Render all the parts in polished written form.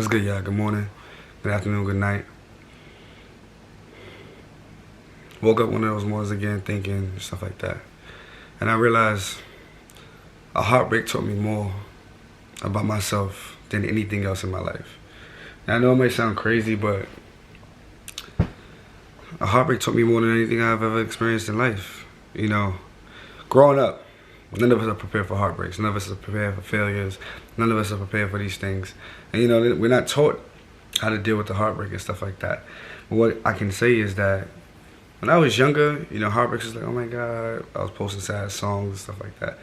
What's good, y'all? Good morning, good afternoon, good night. Woke up one of those mornings again thinking, stuff like that. And I realized a heartbreak taught me more about myself than anything else in my life. And I know it may sound crazy, but a heartbreak taught me more than anything I've ever experienced in life. You know, growing up, none of us are prepared for heartbreaks. None of us are prepared for failures. None of us are prepared for these things. And you know, we're not taught how to deal with the heartbreak and stuff like that. But what I can say is that when I was younger, you know, heartbreaks was like, oh my God, I was posting sad songs and stuff like that.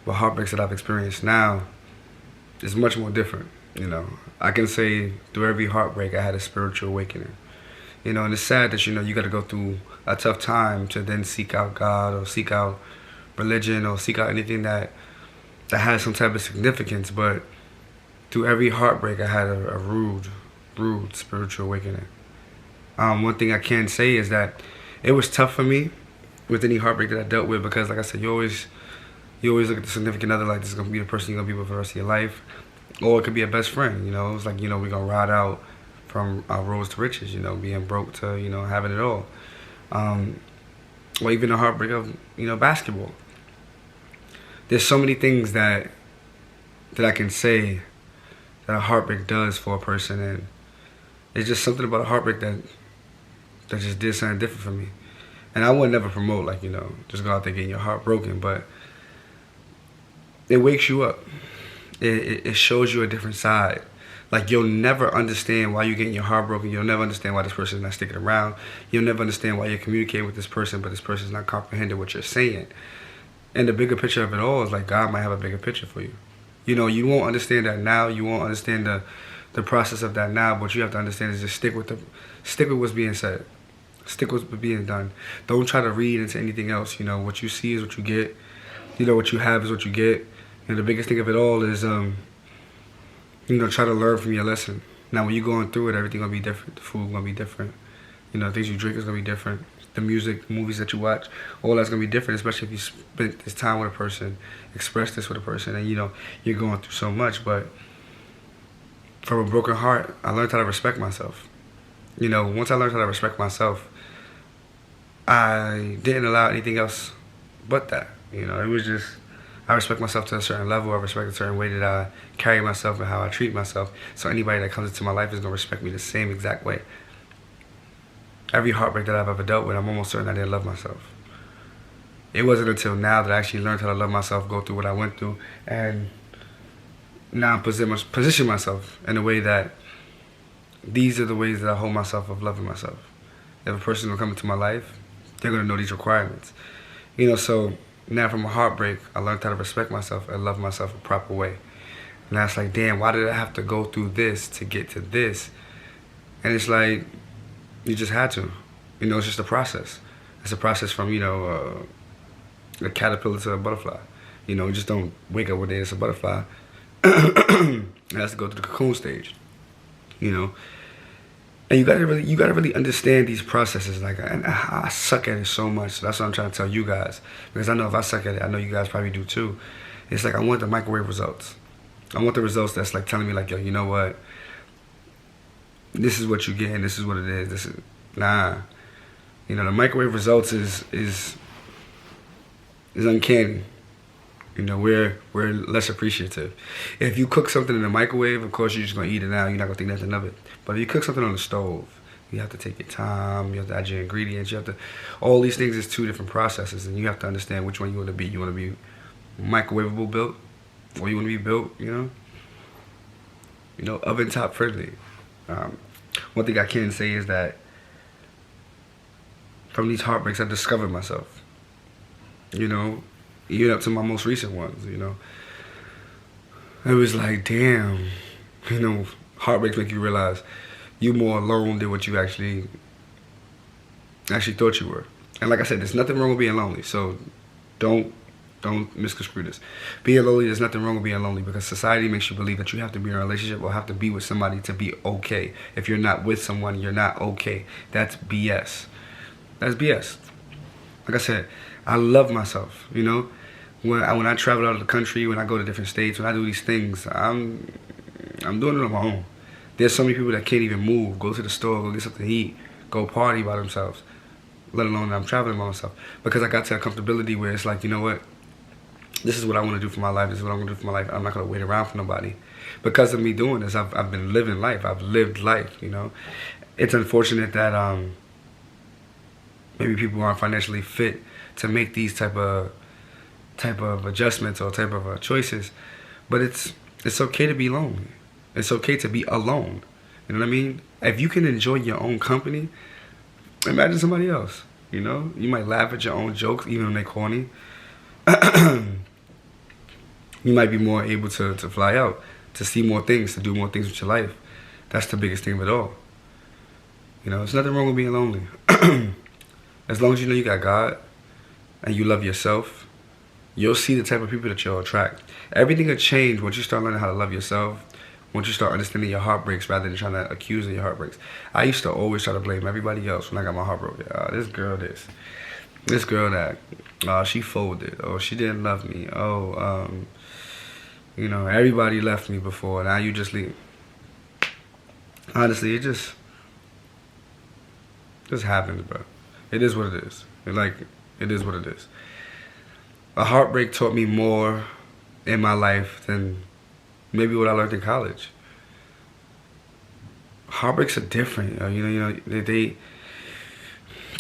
But heartbreaks that I've experienced now is much more different. You know, I can say through every heartbreak, I had a spiritual awakening. You know, and it's sad that, you know, you got to go through a tough time to then seek out God or seek out religion or seek out anything that has some type of significance. But through every heartbreak, I had a rude spiritual awakening. One thing I can say is that it was tough for me with any heartbreak that I dealt with because, like I said, you always look at the significant other like this is going to be the person you're going to be with for the rest of your life. Or it could be a best friend, you know. It's like, you know, we're going to ride out from our roads to riches, you know, being broke to, you know, having it all. Or even the heartbreak of, you know, basketball. There's so many things that I can say that a heartbreak does for a person, and it's just something about a heartbreak that just did something different for me. And I would never promote, like, you know, just go out there getting your heart broken, but it wakes you up. It shows you a different side. Like, you'll never understand why you're getting your heart broken. You'll never understand why this person's not sticking around. You'll never understand why you're communicating with this person, but this person's not comprehending what you're saying. And the bigger picture of it all is like God might have a bigger picture for you. You know, you won't understand that now. You won't understand the process of that now. But what you have to understand is just stick with what's being said. Stick with what's being done. Don't try to read into anything else. You know, what you see is what you get. You know, what you have is what you get. And the biggest thing of it all is, you know, try to learn from your lesson. Now, when you're going through it, everything's going to be different. The food's going to be different. You know, things you drink is going to be different. The music, the movies that you watch, all that's going to be different, especially if you spent this time with a person, express this with a person, and, you know, you're going through so much. But from a broken heart, I learned how to respect myself. You know, once I learned how to respect myself, I didn't allow anything else but that. You know, it was just, I respect myself to a certain level. I respect a certain way that I carry myself and how I treat myself. So anybody that comes into my life is going to respect me the same exact way. Every heartbreak that I've ever dealt with, I'm almost certain I didn't love myself. It wasn't until now that I actually learned how to love myself, go through what I went through, and now position myself in a way that these are the ways that I hold myself of loving myself. If a person will come into my life, they're going to know these requirements. You know, so now from a heartbreak, I learned how to respect myself and love myself a proper way. And I was like, damn, why did I have to go through this to get to this? And it's like, you just had to. You know, it's just a process. It's a process from, you know, a caterpillar to a butterfly. You know, you just don't wake up one day it's a butterfly. It has to go through the cocoon stage. You know, and you gotta really understand these processes. Like, and I suck at it so much. So that's what I'm trying to tell you guys, because I know if I suck at it, I know you guys probably do too. It's like I want the microwave results. I want the results that's like telling me like, yo, you know what? This is what you get, and this is what it is. This is nah. You know, the microwave results is uncanny. You know, we're less appreciative. If you cook something in the microwave, of course you're just gonna eat it now. You're not gonna think nothing of it. But if you cook something on the stove, you have to take your time. You have to add your ingredients. You have to. All these things is two different processes, and you have to understand which one you want to be. You want to be microwavable built, or you want to be built, you know, oven top friendly. One thing I can say is that from these heartbreaks, I discovered myself. You know, even up to my most recent ones, you know. It was like, damn, you know, heartbreaks make you realize you're more alone than what you actually thought you were. And like I said, there's nothing wrong with being lonely, so don't misconstrue this. Being lonely, there's nothing wrong with being lonely, because society makes you believe that you have to be in a relationship or have to be with somebody to be okay. If you're not with someone, you're not okay. That's BS. That's BS. Like I said, I love myself, you know. When I travel out of the country, when I go to different states, when I do these things, I'm doing it on my own. There's so many people that can't even move, go to the store, go get something to eat, go party by themselves, let alone that I'm traveling by myself. Because I got to a comfortability where it's like, you know what? This is what I want to do for my life. This is what I'm going to do for my life. I'm not going to wait around for nobody. Because of me doing this, I've been living life. I've lived life, you know. It's unfortunate that maybe people aren't financially fit to make these type of adjustments or type of choices. But it's okay to be lonely. It's okay to be alone. You know what I mean? If you can enjoy your own company, imagine somebody else. You know, you might laugh at your own jokes, even when they're corny. You might be more able to fly out, to see more things, to do more things with your life. That's the biggest thing of it all. You know, there's nothing wrong with being lonely. As long as you know you got God and you love yourself, you'll see the type of people that you'll attract. Everything will change once you start learning how to love yourself, once you start understanding your heartbreaks rather than trying to accuse of your heartbreaks. I used to always try to blame everybody else when I got my heart broken. This girl this girl that, she folded, or she didn't love me, you know, everybody left me before, now you just leave. Honestly, it just happens, bro. It is what it is. It is what it is. A heartbreak taught me more in my life than maybe what I learned in college. Heartbreaks are different, you know,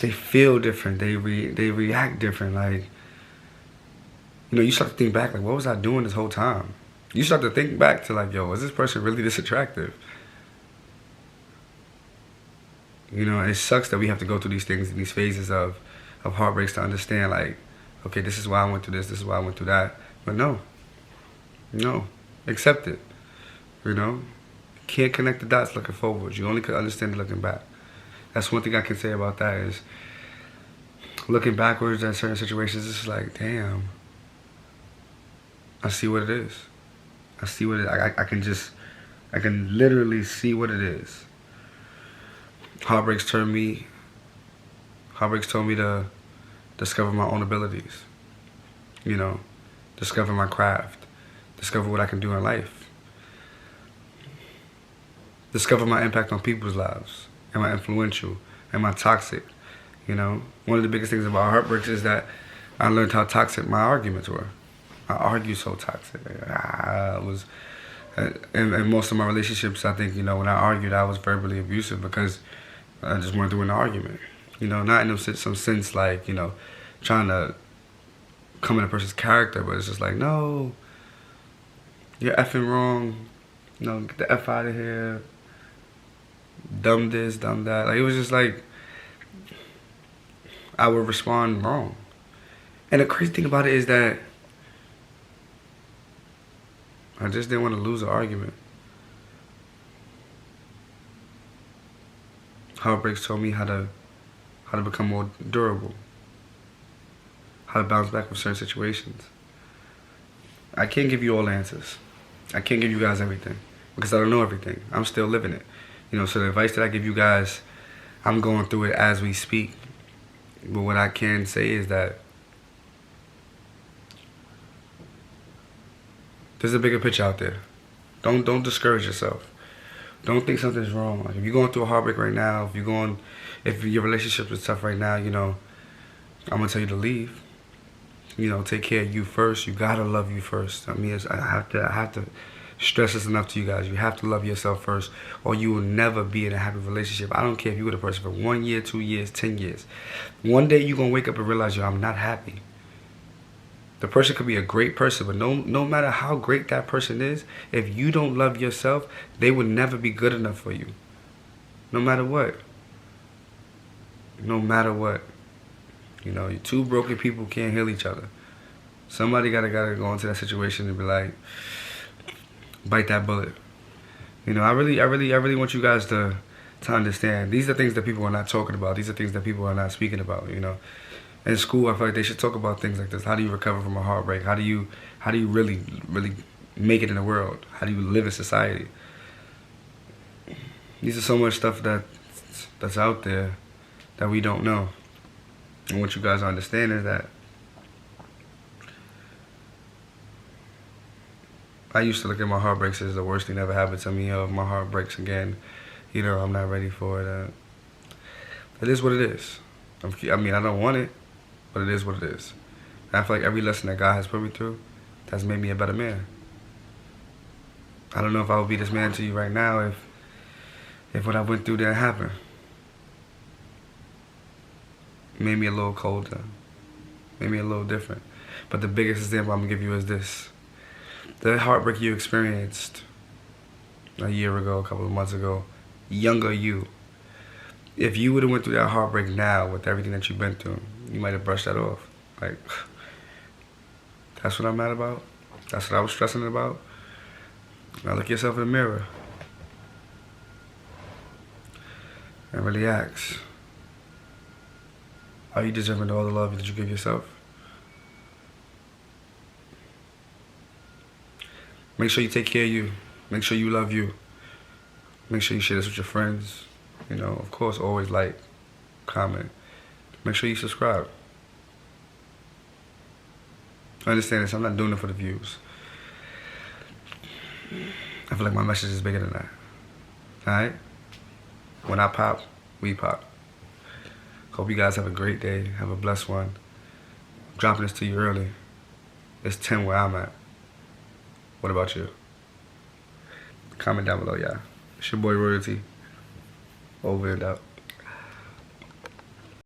they feel different. They react different. Like, you know, you start to think back, like, what was I doing this whole time? You start to think back to like, yo, was this person really this attractive? You know, it sucks that we have to go through these things, these phases of heartbreaks to understand, like, okay, this is why I went through this is why I went through that. But no, accept it. You know, you can't connect the dots looking forward. You only can understand it looking back. That's one thing I can say about that is looking backwards at certain situations, it's like, damn, I see what it is. I see what it is. I can literally see what it is. Heartbreaks told me to discover my own abilities. You know, discover my craft. Discover what I can do in life. Discover my impact on people's lives. Am I influential? Am I toxic? You know, one of the biggest things about heartbreaks is that I learned how toxic my arguments were. I argued so toxic. In most of my relationships, I think, you know, when I argued, I was verbally abusive because I just went through an argument. You know, not in some sense like, you know, trying to come in a person's character, but it's just like, no, you're effing wrong. You know, get the F out of here. Dumb this, dumb that. Like, it was just like, I would respond wrong. And the crazy thing about it is that I just didn't want to lose an argument. Heartbreaks taught me how to become more durable, how to bounce back from certain situations. I can't give you all answers. I can't give you guys everything because I don't know everything. I'm still living it. You know, so the advice that I give you guys, I'm going through it as we speak. But what I can say is that there's a bigger picture out there. Don't discourage yourself. Don't think something's wrong. Like, if you're going through a heartbreak right now, if your relationship is tough right now, you know, I'm gonna tell you to leave. You know, take care of you first. You gotta love you first. I mean, I have to stress this enough to you guys. You have to love yourself first, or you will never be in a happy relationship. I don't care if you were the person for 1 year, 2 years, 10 years. One day you're gonna wake up and realize, yo, I'm not happy. The person could be a great person, but no matter how great that person is, if you don't love yourself, they will never be good enough for you. No matter what. No matter what. You know, two broken people can't heal each other. Somebody gotta go into that situation and be like, bite that bullet. You know, I really want you guys to understand. These are things that people are not talking about. These are things that people are not speaking about, you know. In school, I feel like they should talk about things like this. How do you recover from a heartbreak? How do you really make it in the world? How do you live in society? These are so much stuff that's out there that we don't know. And what you guys understand is that I used to look at my heartbreaks as the worst thing that ever happened to me. If my heart breaks again, I'm not ready for it. It is what it is. I mean, I don't want it, but it is what it is. And I feel like every lesson that God has put me through has made me a better man. I don't know if I would be this man to you right now if what I went through didn't happen. Made me a little colder. Made me a little different. But the biggest example I'm going to give you is this. The heartbreak you experienced a year ago, a couple of months ago, younger you, if you would have went through that heartbreak now with everything that you've been through, you might have brushed that off. Like, that's what I'm mad about? That's what I was stressing about? Now look yourself in the mirror and really ask, are you deserving of all the love that you give yourself? Make sure you take care of you. Make sure you love you. Make sure you share this with your friends. Of course, always like, comment. Make sure you subscribe. Understand this, I'm not doing it for the views. I feel like my message is bigger than that. Alright? When I pop, we pop. Hope you guys have a great day. Have a blessed one. I'm dropping this to you early. It's 10 where I'm at. What about you? Comment down below, y'all. It's your boy Royalty. Over and out.